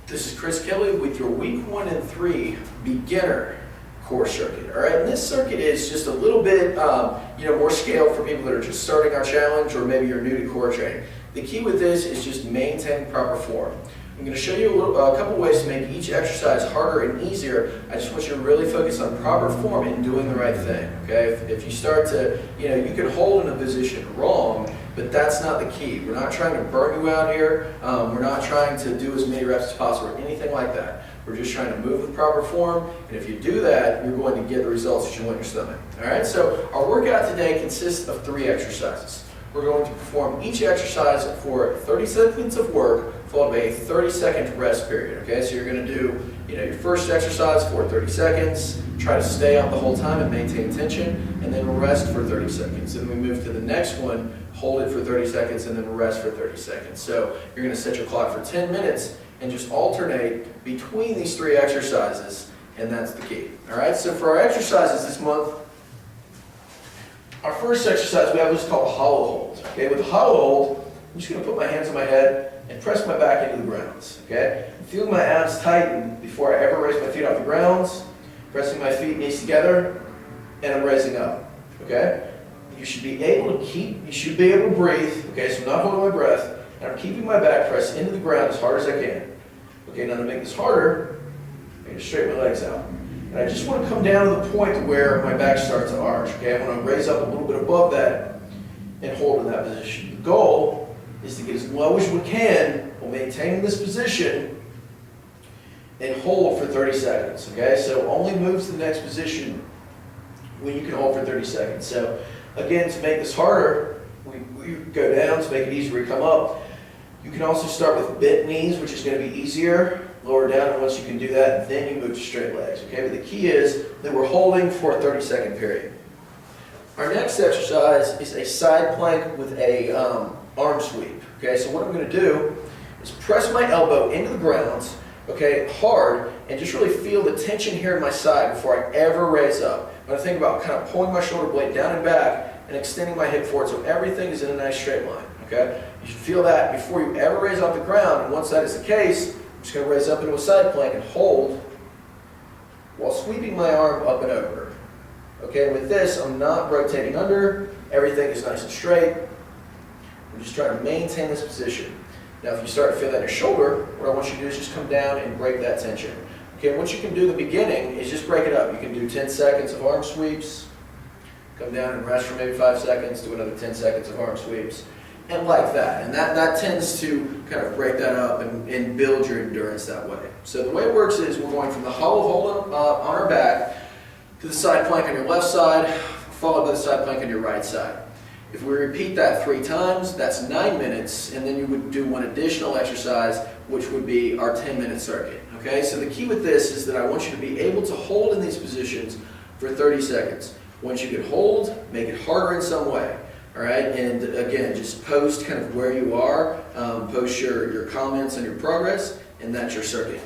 This is Chris Kelly with your week 1 and 3 beginner core circuit. All right, and this circuit is just a little bit, more scaled for people that are just starting our challenge, or maybe you're new to core training. The key with this is just maintaining proper form. I'm going to show you a couple ways to make each exercise harder and easier. I just want you to really focus on proper form and doing the right thing. Okay, if you start to, you can hold in a position wrong, but that's not the key. We're not trying to burn you out here. We're not trying to do as many reps as possible or anything like that. We're just trying to move with proper form, and if you do that, you're going to get the results that you want in your stomach. All right, so our workout today consists of 3 exercises. We're going to perform each exercise for 30 seconds of work, followed by a 30-second rest period. Okay, so you're going to do, your first exercise for 30 seconds, try to stay up the whole time and maintain tension, and then rest for 30 seconds. Then we move to the next one, hold it for 30 seconds, and then rest for 30 seconds. So you're going to set your clock for 10 minutes and just alternate between these 3 exercises, and that's the key. All right, so for our exercises this month, our first exercise we have what's called a hollow hold. Okay, with a hollow hold, I'm just going to put my hands on my head and press my back into the ground. Okay, feel my abs tighten before I ever raise my feet off the ground. Pressing my feet, knees together, and I'm raising up. Okay, you should be able to breathe. Okay, so I'm not holding my breath, and I'm keeping my back pressed into the ground as hard as I can. Okay, now to make this harder, I'm going to straighten my legs out. And I just want to come down to the point where my back starts to arch. Okay, I want to raise up a little bit above that and hold in that position. The goal is to get as low as we can while maintaining this position and hold for 30 seconds. Okay, so only move to the next position when you can hold for 30 seconds. So again, to make this harder, we go down. To make it easier, we come up. You can also start with bent knees, which is going to be easier. Lower down, and once you can do that, then you move to straight legs. Okay, but the key is that we're holding for a 30-second period. Our next exercise is a side plank with a arm sweep. Okay, so what I'm going to do is press my elbow into the ground, okay, hard, and just really feel the tension here in my side before I ever raise up. I'm going to think about kind of pulling my shoulder blade down and back and extending my hip forward so everything is in a nice straight line. Okay, you should feel that before you ever raise off the ground, and once that is the case, I'm just going to raise up into a side plank and hold while sweeping my arm up and over. Okay, with this, I'm not rotating under. Everything is nice and straight. I'm just trying to maintain this position. Now, if you start to feel that in your shoulder, what I want you to do is just come down and break that tension. Okay, what you can do in the beginning is just break it up. You can do 10 seconds of arm sweeps, come down and rest for maybe 5 seconds, do another 10 seconds of arm sweeps. And like that. And that tends to kind of break that up and build your endurance that way. So the way it works is we're going from the hollow hold on our back to the side plank on your left side, followed by the side plank on your right side. If we repeat that 3 times, that's 9 minutes, and then you would do one additional exercise, which would be our 10-minute circuit. Okay, so the key with this is that I want you to be able to hold in these positions for 30 seconds. Once you can hold, make it harder in some way. All right, and again, just post kind of where you are, post your comments on your progress, and that's your circuit.